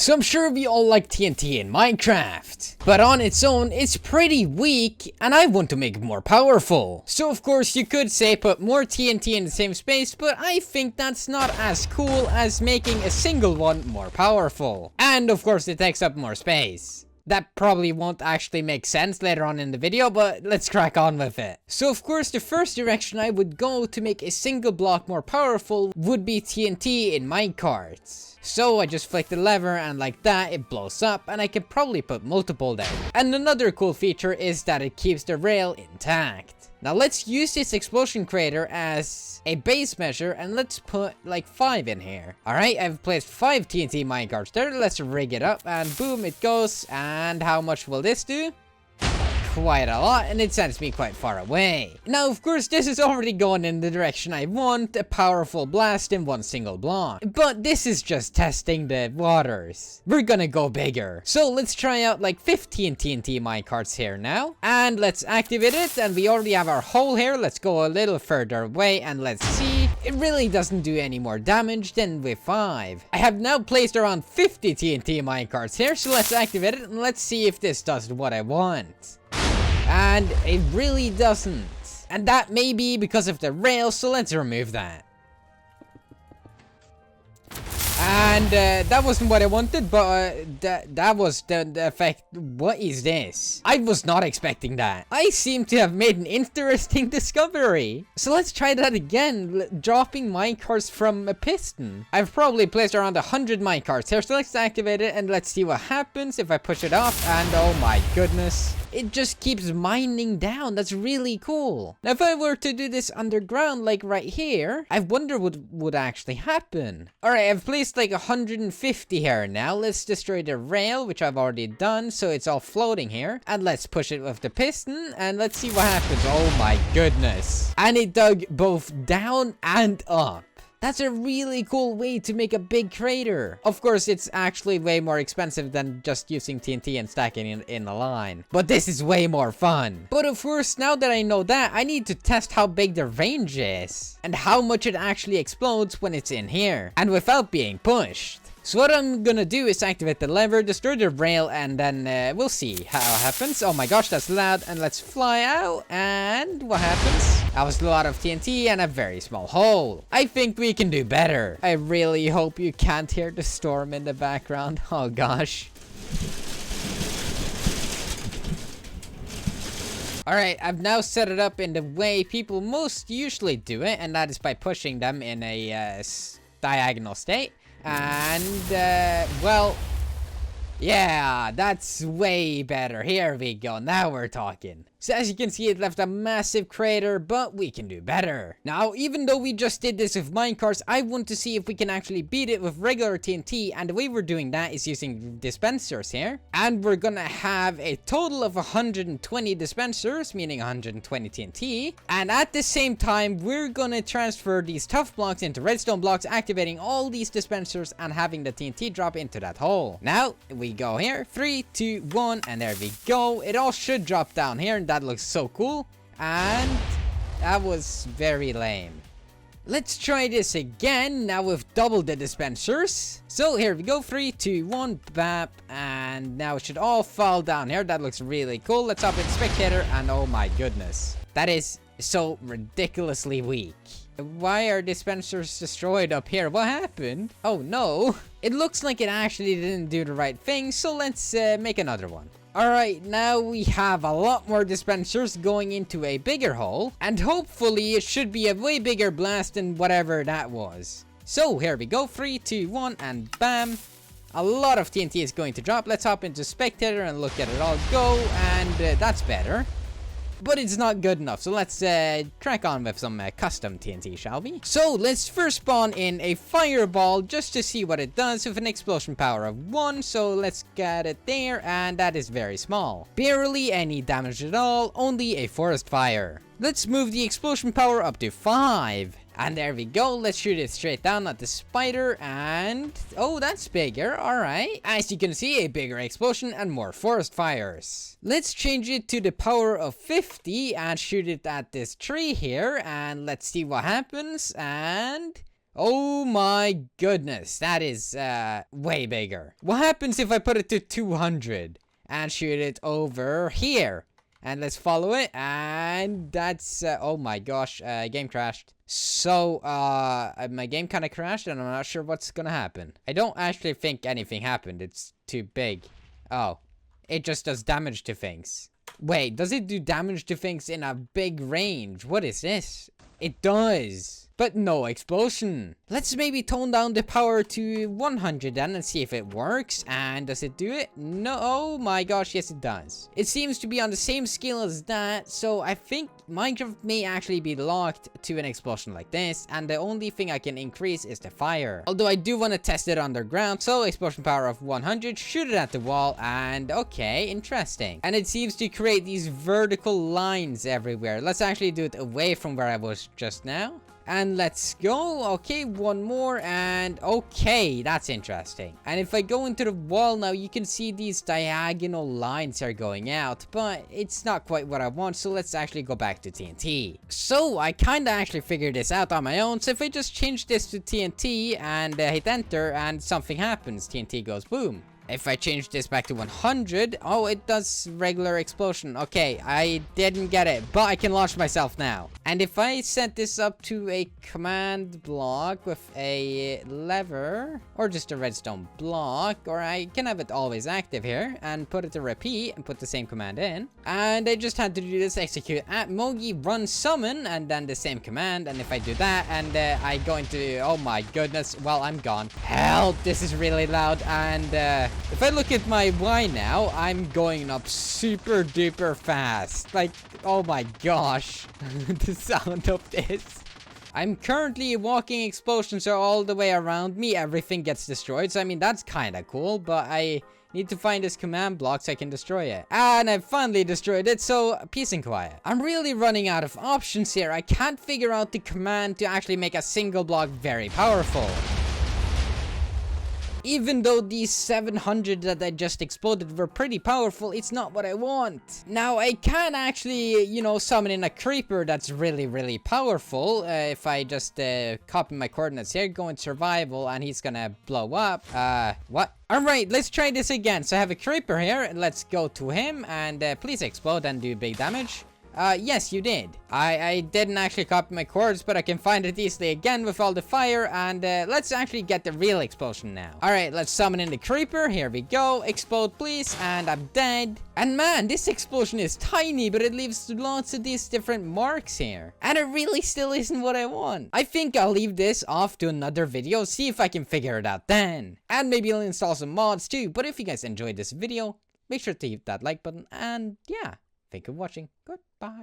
So I'm sure we all like TNT in Minecraft, but on its own, it's pretty weak, and I want to make it more powerful. So of course you could say put more TNT in the same space, but I think that's not as cool as making a single one more powerful. And of course it takes up more space. That probably won't actually make sense later on in the video, but let's crack on with it. So of course the first direction I would go to make a single block more powerful would be TNT in Minecarts. So I just flick the lever and like that it blows up, and I can probably put multiple there. And another cool feature is that it keeps the rail intact. Now let's use this explosion crater as a base measure, and let's put like 5 in here. Alright, I've placed 5 TNT minecarts there. Let's rig it up and boom, it goes. And how much will this do? Quite a lot, and it sends me quite far away. Now of course this is already going in the direction I want, a powerful blast in one single block. But this is just testing the waters. We're gonna go bigger. So let's try out like 15 TNT minecarts here now. And let's activate it, and we already have our hole here. Let's go a little further away and let's see. It really doesn't do any more damage than with 5. I have now placed around 50 TNT minecarts here, so let's activate it and let's see if this does what I want. And it really doesn't. And that may be because of the rail, so let's remove that. And that wasn't what I wanted, but that was the effect. What is this? I was not expecting that. I seem to have made an interesting discovery. So let's try that again, dropping minecarts from a piston. I've probably placed around 100 minecarts here, so let's activate it and let's see what happens if I push it off. And oh my goodness, it just keeps mining down. That's really cool. Now if I were to do this underground, like right here, I wonder what would actually happen. Alright, I've placed like 150 here now. Let's destroy the rail, which I've already done, so it's all floating here. And let's push it with the piston, and let's see what happens. Oh my goodness. And it dug both down and up. That's a really cool way to make a big crater. Of course, it's actually way more expensive than just using TNT and stacking it in a line. But this is way more fun. But of course, now that I know that, I need to test how big the range is. And how much it actually explodes when it's in here. And without being pushed. So what I'm gonna do is activate the lever, destroy the rail, and then we'll see how it happens. Oh my gosh, that's loud. And let's fly out. And what happens? That was a lot of TNT and a very small hole. I think we can do better. I really hope you can't hear the storm in the background. Oh gosh. Alright, I've now set it up in the way people most usually do it, and that is by pushing them in a diagonal state. And, well, yeah, that's way better. Here we go. Now we're talking. So as you can see, it left a massive crater, but we can do better. Now, even though we just did this with minecarts, I want to see if we can actually beat it with regular TNT. And the way we're doing that is using dispensers here. And we're gonna have a total of 120 dispensers, meaning 120 TNT. And at the same time, we're gonna transfer these tough blocks into redstone blocks, activating all these dispensers and having the TNT drop into that hole. Now, we go here. 3, 2, 1, and there we go. It all should drop down here. That looks so cool, and that was very lame. Let's try this again, now with double the dispensers. So here we go, 3, 2, 1, bap, and now it should all fall down here. That looks really cool. Let's hop in spectator, and oh my goodness, that is so ridiculously weak. Why are dispensers destroyed up here? What happened? Oh no, it looks like it actually didn't do the right thing, so let's make another one. Alright, now we have a lot more dispensers going into a bigger hole, and hopefully it should be a way bigger blast than whatever that was. So here we go, 3, 2, 1, and bam. A lot of TNT is going to drop. Let's hop into spectator and look at it all go, and that's better. But it's not good enough, so let's crack on with some custom TNT, shall we? So let's first spawn in a fireball just to see what it does with an explosion power of 1. So let's get it there, and that is very small. Barely any damage at all, only a forest fire. Let's move the explosion power up to 5. And there we go. Let's shoot it straight down at the spider. And oh, that's bigger. All right. As you can see, a bigger explosion and more forest fires. Let's change it to the power of 50 and shoot it at this tree here. And let's see what happens. And Oh my goodness, that is way bigger. What happens if I put it to 200 and shoot it over here? And let's follow it, and that's oh my gosh, game crashed. So my game kind of crashed, and I'm not sure what's gonna happen. I don't actually think anything happened. It's too big. Oh, it just does damage to things. Wait, does it do damage to things in a big range? What is this? It does. But no explosion. Let's maybe tone down the power to 100 then and see if it works. And does it do it? No. Oh my gosh, yes it does. It seems to be on the same scale as that. So I think Minecraft may actually be locked to an explosion like this. And the only thing I can increase is the fire. Although I do want to test it underground. So explosion power of 100. Shoot it at the wall. And okay, interesting. And it seems to create these vertical lines everywhere. Let's actually do it away from where I was just now. And let's go. Okay, one more. And okay, that's interesting. And if I go into the wall now, you can see these diagonal lines are going out. But it's not quite what I want. So let's actually go back to TNT. So I kind of actually figured this out on my own. So if I just change this to TNT and hit enter and something happens, TNT goes boom. If I change this back to 100, oh, it does regular explosion. Okay, I didn't get it, but I can launch myself now. And if I set this up to a command block with a lever, or just a redstone block, or I can have it always active here, and put it to repeat, and put the same command in. And I just had to do this, execute at Mogi, run summon, and then the same command. And if I do that, and I go into, oh my goodness, well, I'm gone. Help, this is really loud, and if I look at my Y now, I'm going up super duper fast. Like, oh my gosh. The sound of this. I'm currently walking, explosions are all the way around me. Everything gets destroyed. So, I mean, that's kind of cool. But I need to find this command block so I can destroy it. And I finally destroyed it. So, peace and quiet. I'm really running out of options here. I can't figure out the command to actually make a single block very powerful. Even though these 700 that I just exploded were pretty powerful, it's not what I want. Now, I can actually, you know, summon in a creeper that's really, really powerful. If I just copy my coordinates here, go in survival, and he's gonna blow up. What? Alright, let's try this again. So I have a creeper here. Let's go to him, and please explode and do big damage. Yes, you did. I didn't actually copy my coords, but I can find it easily again with all the fire, and let's actually get the real explosion now. Alright, let's summon in the creeper. Here we go. Explode, please, and I'm dead. And man, this explosion is tiny, but it leaves lots of these different marks here. And it really still isn't what I want. I think I'll leave this off to another video, see if I can figure it out then. And maybe I'll install some mods too, but if you guys enjoyed this video, make sure to hit that like button, and yeah. Thank you for watching. Goodbye.